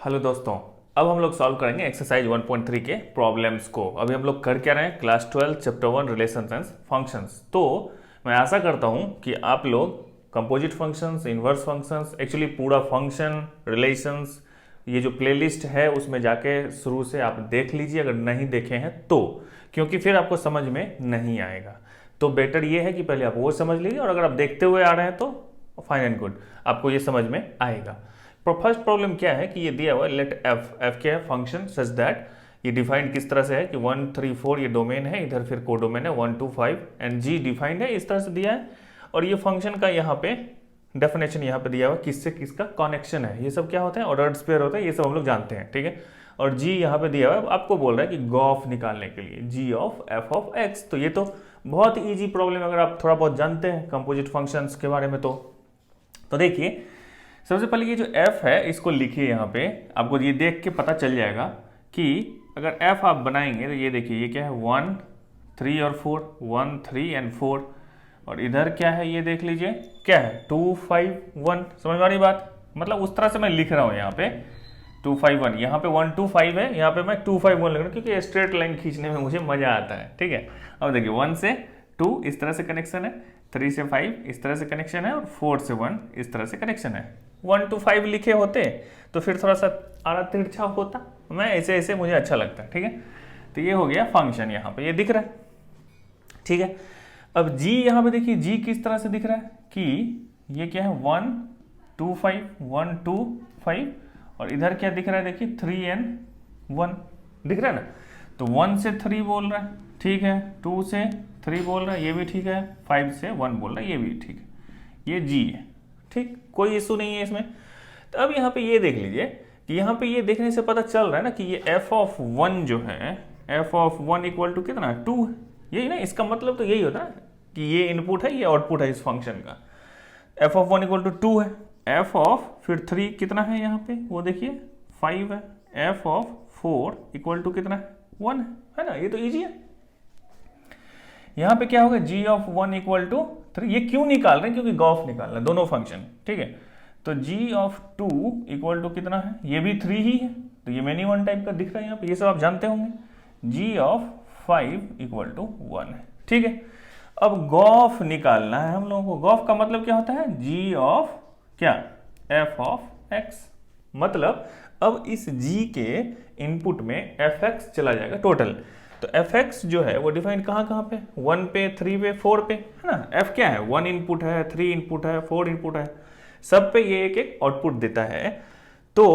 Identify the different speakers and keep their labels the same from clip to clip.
Speaker 1: Hello दोस्तों, अब हम लोग सॉल्व करेंगे एक्सरसाइज 1.3 के प्रॉब्लम्स को। अभी हम लोग कर क्या रहे हैं, class 12 chapter 1 relations and functions. तो मैं आशा करता हूं कि आप लोग composite functions, inverse functions, actually पूरा फंक्शन, रिलेशंस, ये जो प्लेलिस्ट है उसमें जाके शुरू से आप देख लीजिए अगर नहीं देखे हैं तो, क्योंकि फिर आपको समझ में नहीं आएगा। तो बेटर ये है कि पहले आप वो समझ लीजिए और अगर आप देखते हुए आ रहे हैं तो फाइन एंड गुड, आपको ये समझ में आएगा। फर्स्ट प्रॉब्लम क्या है कि ये दिया हुआ है लेट एफ क्या है, फंक्शन सच दैट, ये डिफाइंड किस तरह से है कि 1 3 4 ये डोमेन है, इधर फिर कोडोमेन है 1 2 5 एंड जी डिफाइंड है, इस तरह से दिया है। और ये फंक्शन का यहाँ पे डेफिनेशन यहाँ पे दिया हुआ किससे किसका कनेक्शन है, ये सब क्या होता है, ऑर्डर्ड स्पेयर होता है, ये सब हम लोग जानते हैं, ठीक है। और जी यहाँ पे दिया हुआ है, आपको बोल रहा है कि गॉफ निकालने के लिए जी ऑफ एफ ऑफ एक्स। तो ये तो बहुत ईजी प्रॉब्लम, अगर आप थोड़ा बहुत जानते हैं कंपोजिट फंक्शंस के बारे में तो देखिए सबसे पहले ये जो f है इसको लिखिए यहाँ पे, आपको ये देख के पता चल जाएगा कि अगर f आप बनाएंगे तो ये देखिए ये क्या है 1 3 और 4, 1 3 एंड 4, और इधर क्या है ये देख लीजिए क्या है 2 5 1। समझ वाली बात, मतलब उस तरह से मैं लिख रहा हूँ यहाँ पे 2 5 1, यहाँ पे 1 2 5 है, यहाँ पे मैं 2 5 1 लिख रहा हूँ क्योंकि स्ट्रेट लाइन खींचने में मुझे मजा आता है, ठीक है। अब देखिए 1 से 2 इस तरह से कनेक्शन है, 3 से 5 इस तरह से कनेक्शन है, और 4 से 1 इस तरह से कनेक्शन है। 1 to 5 लिखे होते तो फिर थोड़ा सा आड़ा तिरछा होता, मैं ऐसे ऐसे मुझे अच्छा लगता है, ठीक है। तो ये हो गया फंक्शन, यहाँ पे ये दिख रहा है, ठीक है। अब जी यहाँ पे देखिए जी किस तरह से दिख रहा है कि ये क्या है 1 2 5 1 2 5, और इधर क्या दिख रहा है देखिए 3 and 1 दिख रहा है ना। तो 1 से 3 बोल रहा है, ठीक है, 2 से 3 बोल रहा है, ये भी ठीक है, 5 से 1 बोल रहा है, ये भी ठीक है, ये जी है, ठीक, कोई इशू नहीं है इसमें। तो अब यहाँ पे ये देख लीजिए कि यहाँ पे ये देखने से पता चल रहा है ना कि ये f ऑफ 1 जो है, f ऑफ 1 इक्वल टू कितना 2 है, यही ना, इसका मतलब तो यही होता है कि ये इनपुट है ये आउटपुट है इस फंक्शन का। f ऑफ 1 इक्वल टू 2 है, f ऑफ फिर 3 कितना है यहाँ पे वो देखिए 5 है, f ऑफ 4 इक्वल टू कितना है 1 है ना, ये तो ईजी है। यहाँ पे क्या होगा g ऑफ 1 इक्वल टू 3, ये क्यों निकाल रहे हैं, क्योंकि गॉफ निकालना है दोनों फंक्शन, ठीक है। तो g ऑफ 2 इक्वल टू कितना है, ये भी 3 ही है, तो ये मैनी वन टाइप का दिख रहा है यहाँ पे, ये सब आप जानते होंगे। g ऑफ 5 इक्वल टू 1 है, ठीक है। अब गॉफ निकालना है हम लोगों को, गॉफ का मतलब क्या होता है g ऑफ क्या f ऑफ x, मतलब अब इस g के इनपुट में fx चला जाएगा टोटल। तो fx जो है वो डिफाइन कहाँ पे, 1 पे 3 पे 4 पे है ना। f क्या है 1 इनपुट है, 3 इनपुट है, 4 इनपुट है, सब पे ये एक एक आउटपुट देता है। तो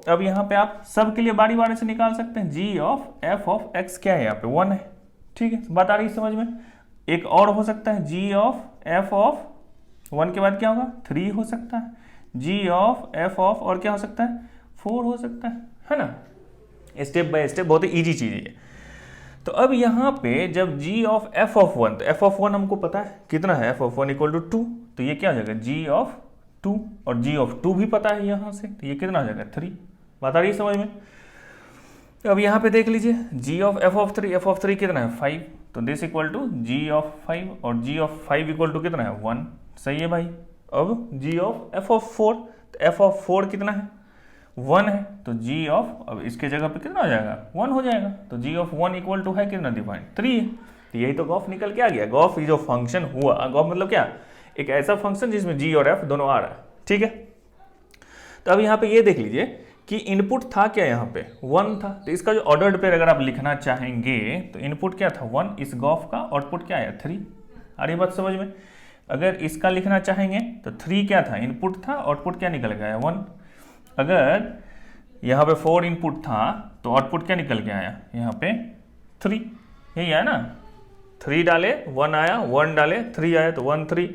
Speaker 1: अब यहाँ पे आप सब के लिए बारी बारी से निकाल सकते हैं। g of f of x क्या है यहाँ पे 1 है, ठीक है, बात आ रही है समझ में। एक और हो सकता है g ऑफ f ऑफ 1 के बाद क्या होगा 3 हो सकता है, g ऑफ f ऑफ और क्या हो सकता है 4 हो सकता है ना। स्टेप बाय स्टेप बहुत ही ईजी चीज है। तो अब यहाँ पे जब g ऑफ f ऑफ 1, तो f ऑफ 1 हमको पता है कितना है, f ऑफ 1 इक्वल टू 2, तो ये क्या हो जाएगा g ऑफ 2, और g ऑफ 2 भी पता है यहाँ से, तो ये कितना हो जाएगा 3। बात आ रही है समझ में। अब यहाँ पे देख लीजिए g of f of 3, f of 3 कितना है 5, तो this equal to g of 5, और g ऑफ 5 इक्वल टू कितना है 1, सही है भाई। अब g ऑफ f ऑफ 4, तो f ऑफ 4 कितना है 1 है, तो g ऑफ, अब इसके जगह पे कितना हो जाएगा 1 हो जाएगा, तो g ऑफ 1 इक्वल टू है कितना डिफाइंड 3 है। तो यही तो गॉफ निकल के आ गया। गॉफ ये जो फंक्शन हुआ, गॉफ मतलब क्या, एक ऐसा फंक्शन जिसमें g और f दोनों आ रहा है, ठीक है। तो अब यहाँ पे ये देख लीजिए कि इनपुट था क्या, यहाँ पे 1 था, तो इसका जो ऑर्डर्ड पेयर अगर आप लिखना चाहेंगे तो इनपुट क्या था 1, इस गॉफ का आउटपुट क्या है 3। आ रही बात समझ में। अगर इसका लिखना चाहेंगे तो 3 क्या था इनपुट था, आउटपुट क्या निकल गया 1। अगर यहाँ पे 4 इनपुट था तो आउटपुट क्या निकल के आया यहाँ पे 3, यही है ना। 3 डाले 1 आया, 1 डाले 3 आया, तो 1 3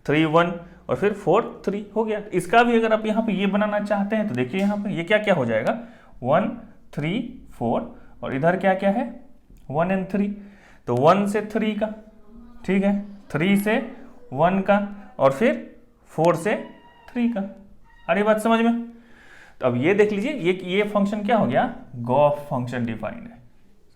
Speaker 1: 3 1 और फिर 4 3 हो गया। इसका भी अगर आप यहाँ पे ये बनाना चाहते हैं तो देखिए यहाँ पे ये क्या क्या हो जाएगा 1 3 4, और इधर क्या क्या है 1 and 3, तो 1 से 3 का, ठीक है, 3 से 1 का, और फिर 4 से 3 का। अरे बात समझ में। तो अब ये देख लीजिए ये फंक्शन क्या हो गया, गॉफ फंक्शन डिफाइंड है।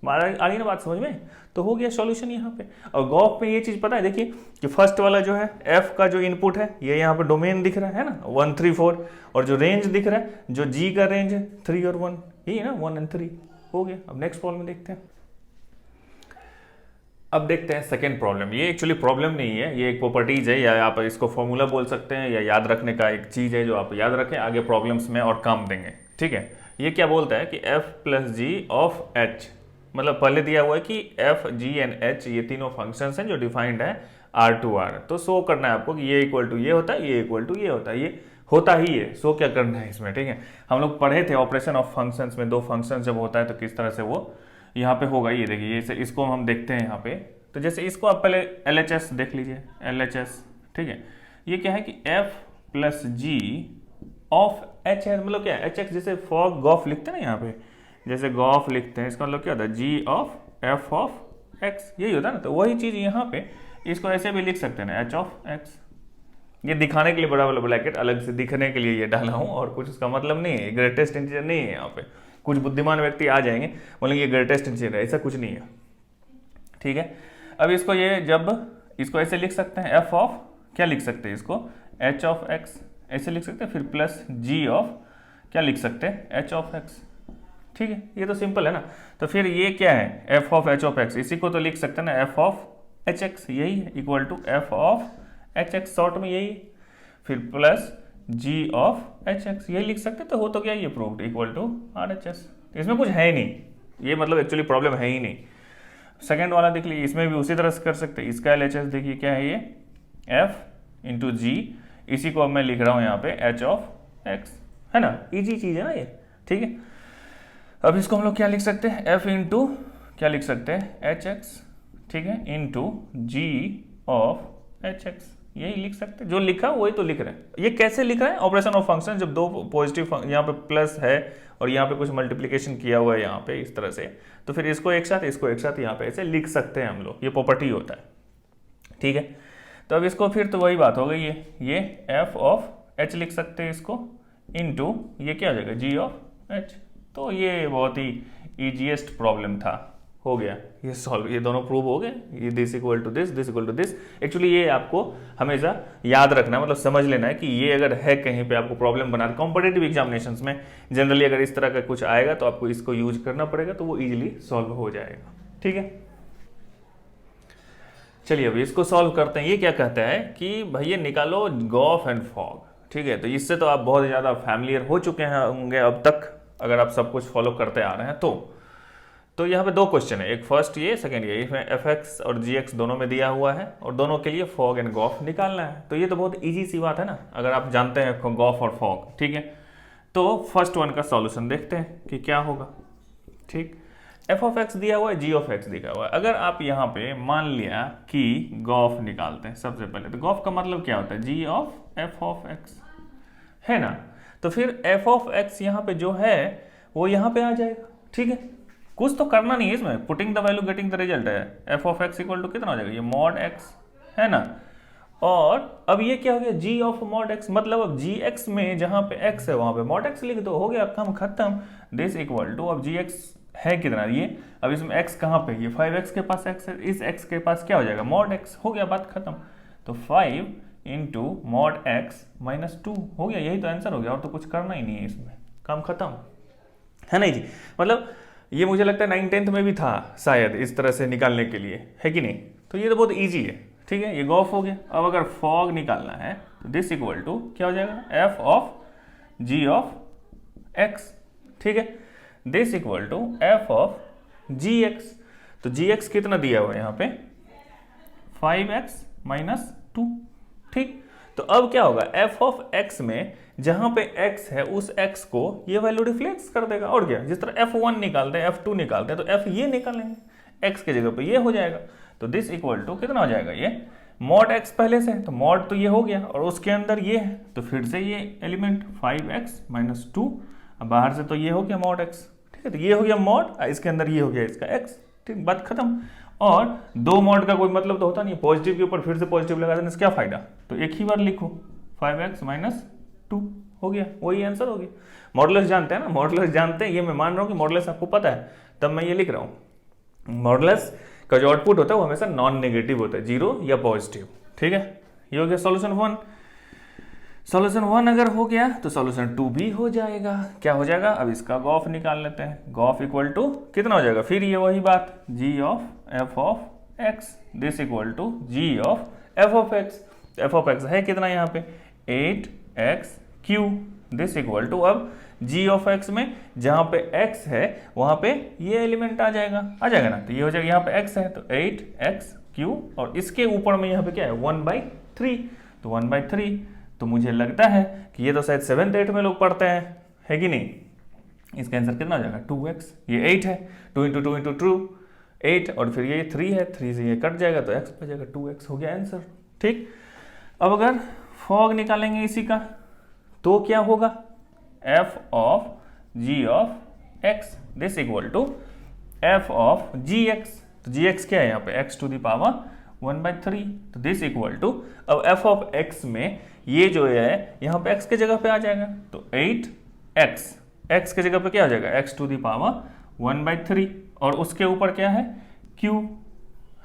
Speaker 1: आ रही ना बात समझ में? तो हो गया सॉल्यूशन यहाँ पे। और गॉफ में ये चीज़ पता है, देखिए कि फर्स्ट वाला जो है एफ का जो इनपुट है ये यहाँ पे डोमेन दिख रहा है ना 1 3 4, और जो रेंज दिख रहा है जो जी का रेंज है 3 और 1, यही है ना 1 और 3 हो गया। अब नेक्स्ट प्रॉब्लम देखते हैं। अब देखते हैं सेकेंड प्रॉब्लम। ये एक्चुअली प्रॉब्लम नहीं है, ये एक प्रॉपर्टीज है, या आप इसको फॉर्मूला बोल सकते हैं, या याद रखने का एक चीज़ है जो आप याद रखें, आगे प्रॉब्लम्स में और काम देंगे। ठीक है, ये क्या बोलता है कि f plus G of h, मतलब पहले दिया हुआ है कि f, g एंड h ये तीनों फंक्शंस हैं जो डिफाइंड है r टू r, तो शो करना है आपको कि ये इक्वल टू ये होता है, ये इक्वल टू ये होता है, ये होता ही है। सो क्या करना है इसमें, ठीक है। हम लोग पढ़े थे ऑपरेशन ऑफ फंक्शंस में, दो फंक्शन जब होता है तो किस तरह से वो यहाँ पे होगा। ये देखिए, ये इसको हम देखते हैं यहाँ पे। तो जैसे इसको आप पहले LHS देख लीजिए, LHS, ठीक है। ये क्या है कि f plus G of h है, मतलब क्या है hx, जैसे फॉग गॉफ लिखते हैं ना यहाँ पे, जैसे गॉफ लिखते हैं, इसका मतलब क्या होता है g of f of x, यही होता है ना। तो वही चीज़ यहाँ पे इसको ऐसे भी लिख सकते हैं ना, h ऑफ x। ये दिखाने के लिए बड़ा वाला ब्रैकेट अलग से दिखने के लिए ये डाला हूँ, और कुछ उसका मतलब नहीं है, ग्रेटेस्ट इंटीजर नहीं है यहाँ पे। कुछ बुद्धिमान व्यक्ति आ जाएंगे बोलेंगे ये ग्रेटेस्ट इंटीजर है, ऐसा कुछ नहीं है, ठीक है। अब इसको ये जब इसको ऐसे लिख सकते हैं, f ऑफ क्या लिख सकते हैं इसको, h ऑफ x ऐसे लिख सकते हैं, फिर प्लस g ऑफ क्या लिख सकते हैं, h ऑफ x, ठीक है। ये तो सिंपल है ना। तो फिर ये क्या है, f of h of x, इसी को तो लिख सकते हैं ना f ऑफ hx, यही है, equal to f of hx, short में यही, फिर प्लस g ऑफ hx, यही लिख सकते हैं। तो हो तो क्या ये प्रूव्ड, इक्वल टू RHS। इसमें कुछ है ही नहीं, ये मतलब एक्चुअली प्रॉब्लम है ही नहीं। सेकेंड वाला देख लीजिए, इसमें भी उसी तरह से कर सकते हैं। इसका LHS देखिए क्या है, ये f इंटू जी, इसी को अब मैं लिख रहा हूँ यहाँ पे h ऑफ x, है ना, इजी चीज़ है ना ये, ठीक है। अब इसको हम लोग क्या लिख सकते हैं, f इंटू क्या लिख सकते हैं, hx, ठीक है, इंटू g ऑफ hx, यही लिख सकते हैं। जो लिखा वही तो लिख रहे हैं। ये कैसे लिख रहे हैं, ऑपरेशन ऑफ फंक्शन, जब दो पॉजिटिव यहाँ पे प्लस है और यहाँ पे कुछ मल्टीप्लिकेशन किया हुआ है यहाँ पे इस तरह से, तो फिर इसको एक साथ यहाँ पे ऐसे लिख सकते हैं हम लोग, ये प्रॉपर्टी होता है, ठीक है। तो अब इसको फिर तो वही बात हो गई, ये f ऑफ h लिख सकते हैं इसको, इनटू ये क्या हो जाएगा, g ऑफ h। तो ये बहुत ही ईजीएस्ट प्रॉब्लम था, हो गया ये सॉल्व, ये दोनों प्रूव हो गए, ये this equal to this, this equal to this. Actually ये आपको हमेशा याद रखना है, मतलब समझ लेना है कि ये अगर है कहीं पे आपको प्रॉब्लम बना, कॉम्पिटेटिव एग्जामिनेशंस में जनरली अगर इस तरह का कुछ आएगा तो आपको इसको यूज करना पड़ेगा, तो वो इजीली सॉल्व हो जाएगा, ठीक है। चलिए अभी इसको सॉल्व करते हैं। ये क्या कहता है कि भैया निकालो गॉफ एंड फॉग, ठीक है। तो इससे तो आप बहुत ज़्यादा फैमिलियर हो चुके हैं होंगे अब तक, अगर आप सब कुछ फॉलो करते आ रहे हैं तो यहाँ पे दो क्वेश्चन है, एक फर्स्ट ये, सेकंड ये। इसमें fx और gx दोनों में दिया हुआ है और दोनों के लिए फॉग एंड गॉफ निकालना है। तो ये तो बहुत इजी सी बात है ना, अगर आप जानते हैं गॉफ और फॉग, ठीक है। तो फर्स्ट वन का सॉल्यूशन देखते हैं कि क्या होगा, ठीक। f ऑफ x दिया हुआ है, g ऑफ x दिया हुआ है। अगर आप यहाँ पे मान लिया कि गॉफ निकालते हैं सबसे पहले, तो गॉफ का मतलब क्या होता है, g of f of x, है ना। तो फिर f ऑफ x यहाँ पे जो है वो यहाँ पे आ जाएगा, ठीक है। कुछ तो करना नहीं है इसमें, putting the value getting the result है। f of x equal to कितना हो जाएगा, ये मॉड x, है ना। और अब ये क्या हो गया, g ऑफ मॉड x, मतलब अब gx में जहां पे x है वहां पे मॉड x लिख दो, हो गया काम खत्म। दिस इक्वल टू, अब gx है कितना ये, अब इसमें x कहाँ पे, ये 5x के पास x है, इस x के पास क्या हो जाएगा, मॉड x, हो गया बात खत्म। तो 5 इंटू मॉड x माइनस 2 हो गया, यही तो आंसर हो गया, और तो कुछ करना ही नहीं है इसमें, काम खत्म, है नहीं जी। मतलब ये मुझे लगता है 9th में भी था शायद इस तरह से निकालने के लिए, है कि नहीं। तो ये तो बहुत इजी है, ठीक है। ये गॉफ हो गया। अब अगर फॉग निकालना है तो दिस इक्वल टू क्या हो जाएगा, f of g of x, ठीक है। This equal to f of gx, तो gx कितना दिया हुआ है यहाँ पे, 5x माइनस 2, ठीक। तो अब क्या होगा, f ऑफ x में जहां पे x है उस x को ये वैल्यू रिफ्लेक्ट कर देगा, और क्या, जिस तरह f1 निकालते हैं f2 निकालते हैं तो f ये निकालेंगे, x के जगह पे ये हो जाएगा। तो दिस इक्वल टू कितना हो जाएगा, ये मॉड x पहले से, तो मॉड तो ये हो गया और उसके अंदर ये है, तो फिर से ये एलिमेंट 5x माइनस 2, अब बाहर से तो ये हो गया मॉड x, ठीक है। तो ये हो गया मॉड, इसके अंदर ये हो गया इसका x, ठीक, बात खत्म। और दो मॉड का कोई मतलब तो होता नहीं, पॉजिटिव के ऊपर फिर से पॉजिटिव लगा देने से क्या फायदा, तो एक ही बार लिखो 5x माइनस 2, हो गया, वही आंसर हो गया। मॉडुलस जानते हैं ना, मॉडुलस जानते हैं, ये मैं मान रहा हूँ कि मॉडुलस आपको पता है, तब मैं ये लिख रहा हूँ, मॉडुलस का जो आउटपुट होता है वो हमेशा नॉन नेगेटिव होता है, जीरो या पॉजिटिव। ठीक है, ये हो गया सॉल्यूशन 1। सॉल्यूशन 1 अगर हो गया तो सॉल्यूशन 2 भी हो जाएगा। क्या हो जाएगा, अब इसका गॉफ निकाल लेते हैं। गॉफ इक्वल टू कितना हो जाएगा, फिर ये वही बात, g of f of x this equal to g of f of x। f of x है कितना यहाँ पे 8x³ दिस इक्वल टू, अब g ऑफ x में जहां पे x है वहां पे ये एलिमेंट आ जाएगा ना, तो ये हो जाएगा, यहाँ पे x है तो 8x³ और इसके ऊपर में यहाँ पे क्या है 1/3, तो 1/3। तो मुझे लगता है कि ये तो शायद 7th 8th में लोग पढ़ते हैं, है कि नहीं। इसका आंसर कितना हो जाएगा 2x, ये 8 है, 2 × 2 × 2 8 और फिर ये 3 है, 3 से ये कट जाएगा तो x बचेगा 2x, हो गया आंसर। ठीक, अब अगर फॉग निकालेंगे इसी का तो क्या होगा, f of g of x this equal to f of gx, तो gx क्या है यहाँ पे x⁻⁴ तो दिस इक्वल टू, अब f ऑफ x में ये जो है यहाँ पे x के जगह पे आ जाएगा तो 8x, x के जगह पे क्या हो जाएगा x⁻⁴ और उसके ऊपर क्या है q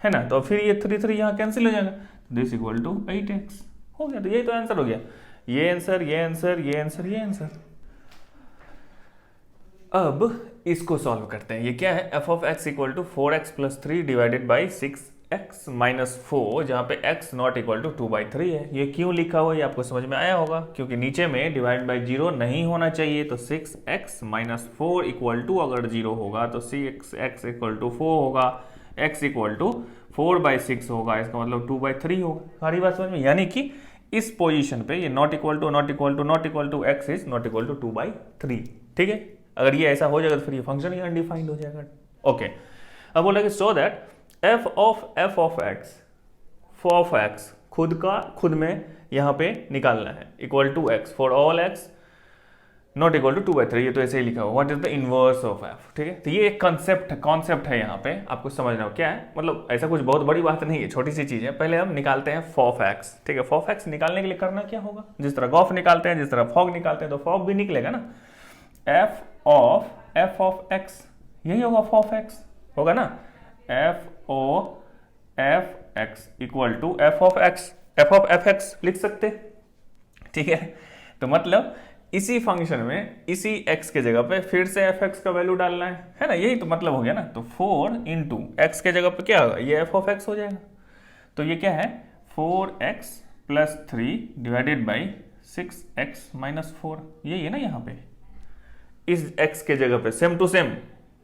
Speaker 1: है ना, तो फिर ये 3 3 यहाँ कैंसिल हो जाएगा, दिस इक्वल टू 8x हो गया। तो यही तो आंसर हो गया, ये आंसर, ये आंसर, ये आंसर, ये आंसर। अब इसको सॉल्व करते हैं। ये क्या है, f of x equal to 4x + 3 divided by 6x - 4, जहाँ पे x नॉट इक्वल टू 2/3 है। ये क्यों लिखा हुआ है ये आपको समझ में आया होगा, क्योंकि नीचे में डिवाइड बाई 0 नहीं होना चाहिए, तो 6x - 4 इक्वल टू अगर 0 होगा तो 6x इक्वल टू 4 होगा, x इक्वल टू 4/6 होगा, इसका मतलब 2/3 होगा। सारी बात समझ में, यानी कि इस पोजीशन पे ये not equal to x is not equal to 2/3। ठीक है, अगर ये ऐसा हो जाएगा तो फिर ये फंक्शन ही अनडिफाइंड हो जाएगा। ओके, अब बोला कि so that f of x खुद में यहाँ पे निकालना है, equal to x for all x not equal to 2/3, ये तो ऐसे ही लिखा हुआ, what is the inverse of f। ठीक है, तो ये एक कॉन्सेप्ट है यहाँ पे, आपको समझना हो क्या है, मतलब ऐसा कुछ बहुत बड़ी बात नहीं है, छोटी सी चीज है। पहले हम निकालते हैं f ऑफ x। ठीक है, f ऑफ x निकालने के लिए करना क्या होगा, जिस तरह गॉफ निकालते हैं, जिस तरह फॉग निकालते हैं, तो फॉग भी निकलेगा ना, f ऑफ x, यही होगा f ऑफ x होगा ना, f equal to f of fx लिख सकते। ठीक है, तो मतलब इसी फंक्शन में इसी x के जगह पे फिर से fx का वैल्यू डालना है ना, यही तो मतलब हो गया ना। तो 4 × x के जगह पे क्या होगा, ये f ऑफ x हो जाएगा, तो ये क्या है 4x + 3 डिवाइडेड बाई 6x - 4, यही है ना, यहाँ पे इस x के जगह पे सेम टू सेम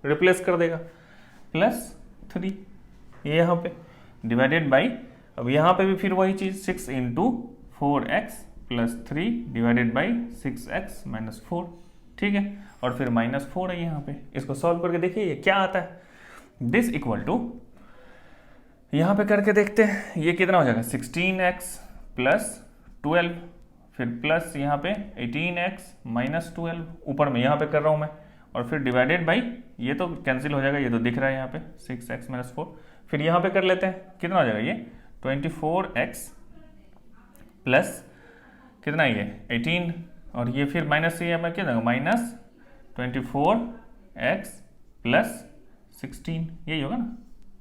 Speaker 1: रिप्लेस कर देगा, +3 ये यहाँ पे डिवाइडेड बाई, अब यहाँ पे भी फिर वही चीज 6 × 4x + 3 डिवाइडेड बाई 6x - 4। ठीक है, और फिर -4 है यहाँ पे, इसको सॉल्व करके देखिए ये क्या आता है, दिस इक्वल टू, यहाँ पे करके देखते हैं ये कितना हो जाएगा 16x + 12, फिर प्लस यहाँ पे 18x - 12, ऊपर में यहाँ पे कर रहा हूँ मैं, और फिर डिवाइडेड बाई, ये तो कैंसिल हो जाएगा, ये तो दिख रहा है यहाँ पे 6x - 4, फिर यहाँ पे कर लेते हैं, कितना हो जाएगा ये 24x प्लस कितना ये 18, और ये फिर माइनस से यहाँ पे क्या होगा -24x + 16, यही होगा ना।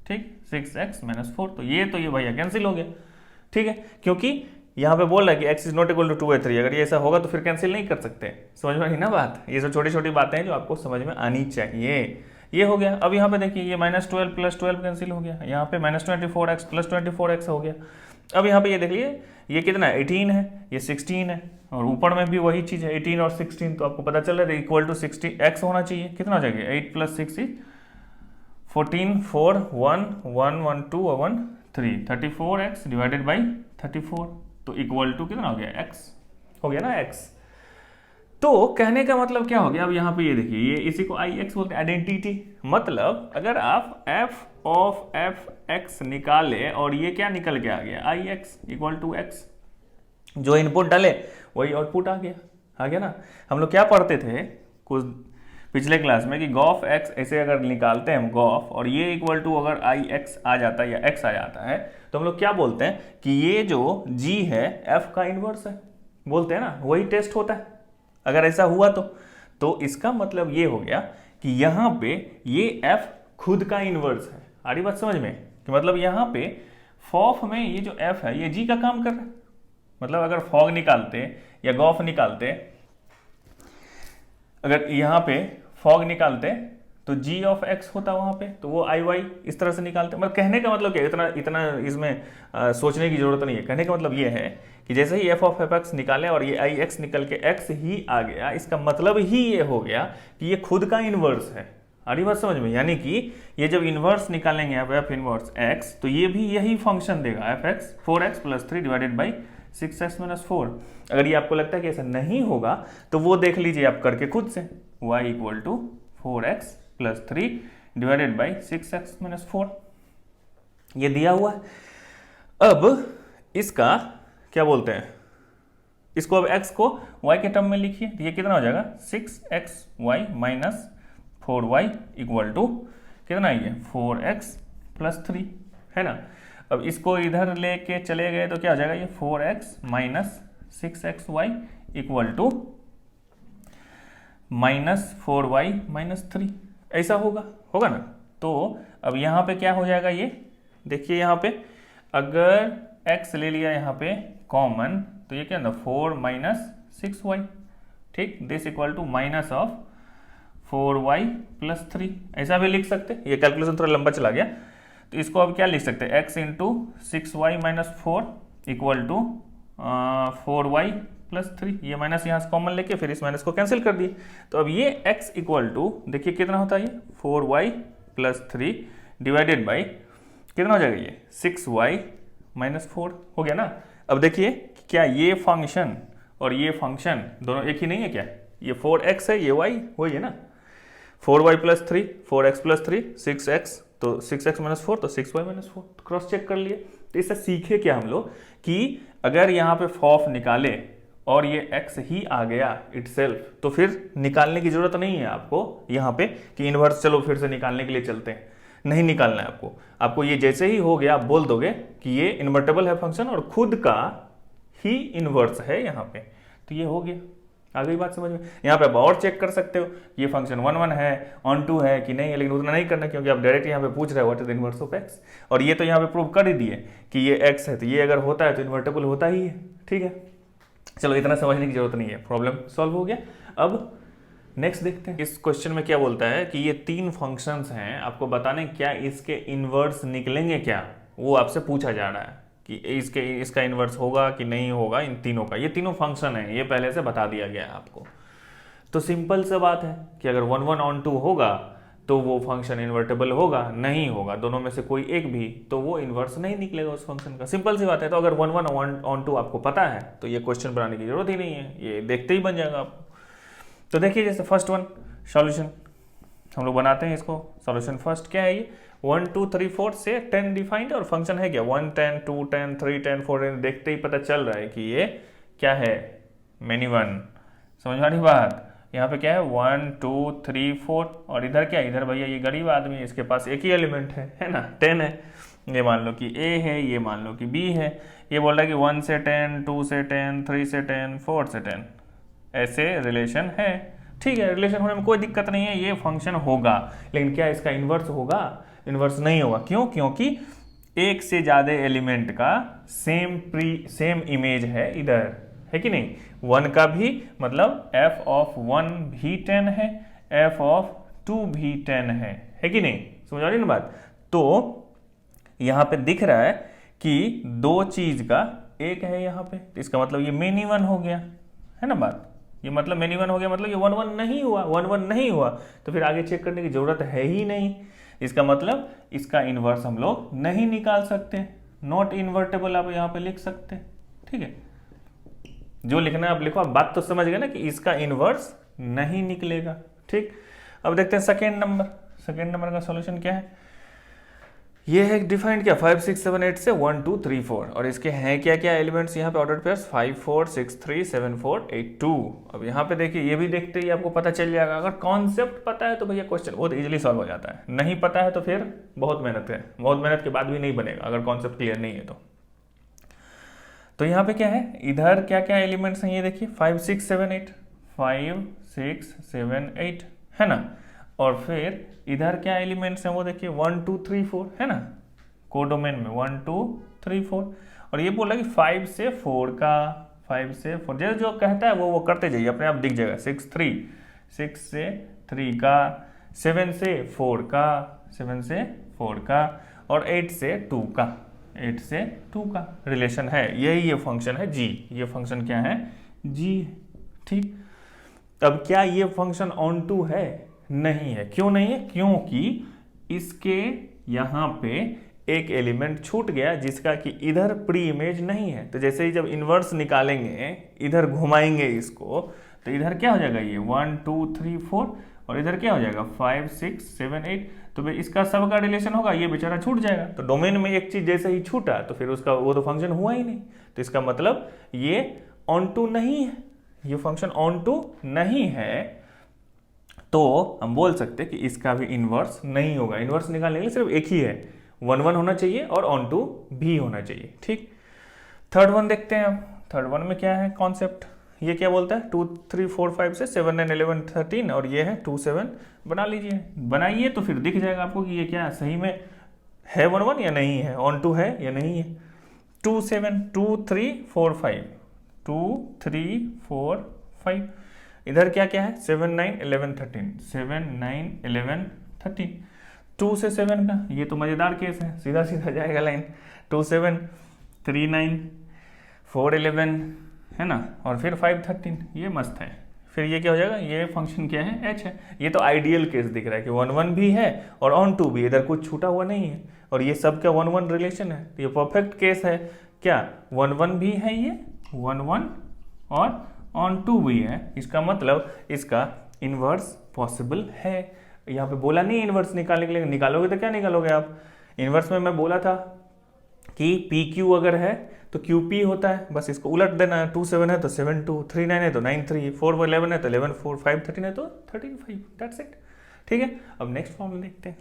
Speaker 1: ठीक, 6x - 4, तो ये भैया कैंसिल हो गया। ठीक है, क्योंकि यहाँ पे बोल रहा है कि x is not equal to 2/3, अगर ये ऐसा होगा तो फिर कैंसिल नहीं कर सकते। समझ में आई ना बात, ये सब छोटी छोटी बातें हैं जो आपको समझ में आनी चाहिए। ये हो गया। अब यहाँ पे देखिए ये -12 + 12 कैंसिल हो गया, यहाँ पे -24x + 24x हो गया। अब यहाँ पे ये देख लीजिए ये कितना है 18 है, ये 16 है, और ऊपर में भी वही चीज़ है 18 और 16, तो आपको पता चल रहा है इक्वल टू 60x होना चाहिए। कितना हो जाएगा 8 + 6 = 14, 4 1 1 1 2 1 3, 34x डिवाइडेड बाई 34, तो इक्वल टू कितना हो गया x हो गया ना x। तो कहने का मतलब क्या हो गया, अब यहाँ पे ये देखिए ये इसी को ix बोलते हैं, आइडेंटिटी। मतलब अगर आप f ऑफ fx निकाले और ये क्या निकल के आ गया ix इक्वल टू x, जो इनपुट डाले वही आउटपुट आ गया ना। हम लोग क्या पढ़ते थे कुछ पिछले क्लास में कि गॉफ x ऐसे अगर निकालते हैं हम गॉफ, और ये इक्वल टू अगर ix आ जाता है या x आ जाता है, तो हम लोग क्या बोलते हैं कि ये जो g है f का इनवर्स है, बोलते हैं ना, वही टेस्ट होता है अगर ऐसा हुआ तो इसका मतलब ये हो गया कि यहाँ पे ये f खुद का इनवर्स है। आ रही बात समझ में कि मतलब यहाँ पे फॉफ में ये जो एफ है ये जी का काम कर रहा है। मतलब अगर फॉग निकालते या गॉफ निकालते, अगर यहाँ पे फॉग निकालते तो जी ऑफ एक्स होता वहाँ पे, तो वो आई वाई इस तरह से निकालते। मतलब कहने का मतलब क्या, इतना इतना इसमें सोचने की जरूरत नहीं है। कहने का मतलब ये है कि जैसे ही एफ ऑफ एफ एक्स निकाले और ये आई एक्स निकल के एक्स ही आ गया, इसका मतलब ही ये हो गया कि ये खुद का इनवर्स है। आ रही बात समझ में? यानी कि ये जब इनवर्स निकालेंगे आप एफ इनवर्स एक्स, तो ये भी यही फंक्शन देगा F x 4x + 3 divided by 6x - 4। अगर ये आपको लगता है कि ऐसा नहीं होगा तो वो देख लीजिए आप करके खुद से, y = 4x + 3 divided by 6x - 4, ये दिया हुआ है। अब इसका क्या बोलते हैं, इसको अब x को y के टर्म में लिखिए, तो ये कितना हो जाएगा 6xy - 4y = कितना है ये 4x + 3, है ना। अब इसको इधर लेके चले गए तो क्या हो जाएगा ये 4x - 6xy = -4y - 3, ऐसा होगा ना। तो अब यहाँ पे क्या हो जाएगा, ये देखिए यहाँ पे अगर x ले लिया यहाँ पे कॉमन, तो ये क्या ना 4 - 6y, ठीक, this equal to minus of 4y + 3, ऐसा भी लिख सकते। ये कैलकुलेशन थोड़ा लंबा चला गया, तो इसको अब क्या लिख सकते हैं, x × 6y - 4 = 4y + 3, ये माइनस यहाँ से कॉमन लेके फिर इस माइनस को कैंसिल कर दिए। तो अब ये x = देखिए कितना होता है, ये 4y + 3 डिवाइडेड बाई कितना हो जाएगा, ये 6y - 4 हो गया ना। अब देखिए क्या ये फंक्शन और ये फंक्शन दोनों एक ही नहीं है क्या, ये 4x है ये y वही है ना, 4y + 3 4x + 3 6x, तो 6x - 4 तो 6y - 4, क्रॉस चेक कर लिए। तो इससे सीखे क्या हम लोग कि अगर यहाँ पे फॉफ निकाले और ये x ही आ गया इटसेल्फ, तो फिर निकालने की जरूरत नहीं है आपको यहाँ पे कि इनवर्स चलो फिर से निकालने के लिए चलते हैं, नहीं निकालना है आपको ये जैसे ही हो गया आप बोल दोगे कि ये इन्वर्टेबल है फंक्शन और खुद का ही इनवर्स है यहाँ पे, तो ये हो गया। आ गई बात समझ में? यहाँ पे आप और चेक कर सकते हो ये फंक्शन 1 1 है, ऑन 2 है कि नहीं है, लेकिन उतना नहीं करना क्योंकि आप डायरेक्ट यहाँ पे पूछ रहे हो what is the inverse of x, और ये तो यहाँ पे प्रूव कर ही दिए कि ये एक्स है, तो ये अगर होता है तो इन्वर्टेबल होता ही है। ठीक है, चलो इतना समझने की जरूरत नहीं है, प्रॉब्लम सॉल्व हो गया। अब नेक्स्ट देखते हैं इस क्वेश्चन में क्या बोलता है कि ये 3 फंक्शंस हैं, आपको बताने क्या इसके इनवर्स निकलेंगे क्या, वो आपसे पूछा जा रहा है कि इसका इनवर्स होगा कि नहीं होगा इन तीनों का। ये तीनों फंक्शन है, ये पहले से बता दिया गया है आपको। तो सिंपल सा बात है कि अगर 1 1 ऑन 2 होगा तो वो फंक्शन इन्वर्टेबल होगा, नहीं होगा दोनों में से कोई एक भी तो वो इनवर्स नहीं निकलेगा उस फंक्शन का। सिंपल सी बात है। तो अगर 1 1 ऑन 2 आपको पता है तो ये क्वेश्चन बनाने की जरूरत ही नहीं है, ये देखते ही बन जाएगा आपको। तो देखिए जैसे फर्स्ट वन सॉल्यूशन हम लोग बनाते हैं, इसको सॉल्यूशन फर्स्ट क्या है, ये 1 2 3 4 से 10 डिफाइंड और फंक्शन है क्या 1 10 2 10 3 10 4 10, देखते ही पता चल रहा है कि ये क्या है मेनी वन। समझ में आ रही बात? यहाँ पे क्या है 1 2 3 4 और इधर क्या, इधर भैया ये गरीब आदमी है, इसके पास एक ही एलिमेंट है ना 10 है। ये मान लो कि A है, ये मान लो कि B है। ये बोल रहा है कि 1 से 10 2 से 10 3 से 10 4 से 10 ऐसे रिलेशन है। ठीक है, रिलेशन होने में कोई दिक्कत नहीं है, ये फंक्शन होगा। लेकिन क्या इसका इन्वर्स होगा? इन्वर्स नहीं होगा। क्यों? क्योंकि एक से ज्यादा एलिमेंट का सेम इमेज है इधर, है कि नहीं। 1 का भी मतलब f ऑफ 1 भी 10 है, f ऑफ 2 भी 10 है कि नहीं। समझ आ रही ना बात? तो यहां पे दिख रहा है कि 2 चीज का एक है यहाँ पे, इसका मतलब ये मेनी वन हो गया, है ना बात। ये मतलब मेनी वन हो गया, मतलब ये 1 1 नहीं हुआ, 1 1 नहीं हुआ तो फिर आगे चेक करने की जरूरत है ही नहीं। इसका मतलब इसका इन्वर्स हम लोग नहीं निकाल सकते, नॉट इन्वर्टेबल आप यहाँ पे लिख सकते। ठीक है, जो लिखना है आप लिखो, आप बात तो समझ गए ना कि इसका इन्वर्स नहीं निकलेगा। ठीक, अब देखते हैं सेकेंड नंबर का सॉल्यूशन क्या है। ये है डिफाइंड क्या 5 6 7 8 से 1 2 3 4 और इसके हैं क्या क्या एलिमेंट्स यहाँ पे ऑर्डर पेयर्स 5 4 6 3 7 4 8 2। अब यहाँ पे देखिए ये भी देखते ही आपको पता चल जाएगा। अगर कॉन्सेप्ट पता है तो भैया क्वेश्चन बहुत इजीली सॉल्व हो जाता है, नहीं पता है तो फिर बहुत मेहनत है, बहुत मेहनत के बाद भी नहीं बनेगा अगर कॉन्सेप्ट क्लियर नहीं है तो यहाँ पे क्या है, इधर क्या क्या एलिमेंट्स हैं ये देखिए 5 6 7 8 5 6 7 8 है ना। और फिर इधर क्या एलिमेंट्स हैं वो देखिए 1 2 3 4 है ना, कोडोमेन में 1 2 3 4। और ये बोला कि 5 से 4 का, 5 से 4 जो जो कहता है वो करते जाइए, अपने आप दिख जाएगा। 6 से 3 का, 7 से 4 का, 7 से 4 का, और 8 से 2 का, 8 से 2 का रिलेशन है। यही ये फंक्शन है जी, ये फंक्शन क्या है, जी। ठीक, अब क्या ये फंक्शन ऑन टू है? नहीं है। क्यों नहीं है? क्योंकि इसके यहाँ पे एक एलिमेंट छूट गया जिसका कि इधर प्री इमेज नहीं है। तो जैसे ही जब इन्वर्स निकालेंगे, इधर घुमाएंगे इसको, तो इधर क्या हो जाएगा, ये 1 2 3 4, और इधर क्या हो जाएगा 5 6 7 8। तो भाई इसका सबका रिलेशन होगा, ये बेचारा छूट जाएगा। तो डोमेन में एक चीज जैसे ही छूटा तो फिर उसका वो तो फंक्शन हुआ ही नहीं। तो इसका मतलब ये ऑन टू नहीं है, ये फंक्शन ऑन टू नहीं है। तो हम बोल सकते हैं कि इसका भी इनवर्स नहीं होगा। इनवर्स निकालने के लिए सिर्फ एक ही है, 1 1 होना चाहिए और ऑन टू भी होना चाहिए। ठीक, थर्ड वन देखते हैं। अब थर्ड वन में क्या है कॉन्सेप्ट, ये क्या बोलता है 2 3 4 5 से 7 9 11 13, और ये है 2 7। बना लीजिए, बनाइए तो फिर दिख जाएगा आपको कि ये क्या सही में है 1 1 या नहीं है, ऑन टू है या नहीं है। 2 7 2 3 4 5, 2 3 4 5। इधर क्या क्या है 7 9 11 13, 7 9 11 13। 2 से 7 का ये तो मजेदार केस है, सीधा सीधा जाएगा लाइन। 2 7 3 9 4 11 है ना, और फिर 5 13, ये मस्त है। फिर ये क्या हो जाएगा, ये फंक्शन क्या है, h है। ये तो आइडियल केस दिख रहा है कि 1 1 भी है और ऑन टू भी, इधर कुछ छूटा हुआ नहीं है, और ये सब क्या 1 1 रिलेशन है। तो ये परफेक्ट केस है। क्या 1 1 भी है, ये 1 1 और ऑन टू भी है। इसका मतलब इसका इनवर्स पॉसिबल है। यहाँ पे बोला नहीं इनवर्स निकालने के लिए, निकालोगे तो क्या निकालोगे आप। इनवर्स में मैं बोला था कि पी क्यू अगर है तो क्यू पी होता है, बस इसको उलट देना है। 2 7 है तो 7 2, 3 9 है तो 9 3, 4 11 है तो 11 4, 5 13 है तो 13 5। That's it. ठीक है, अब नेक्स्ट फॉर्मूला देखते हैं।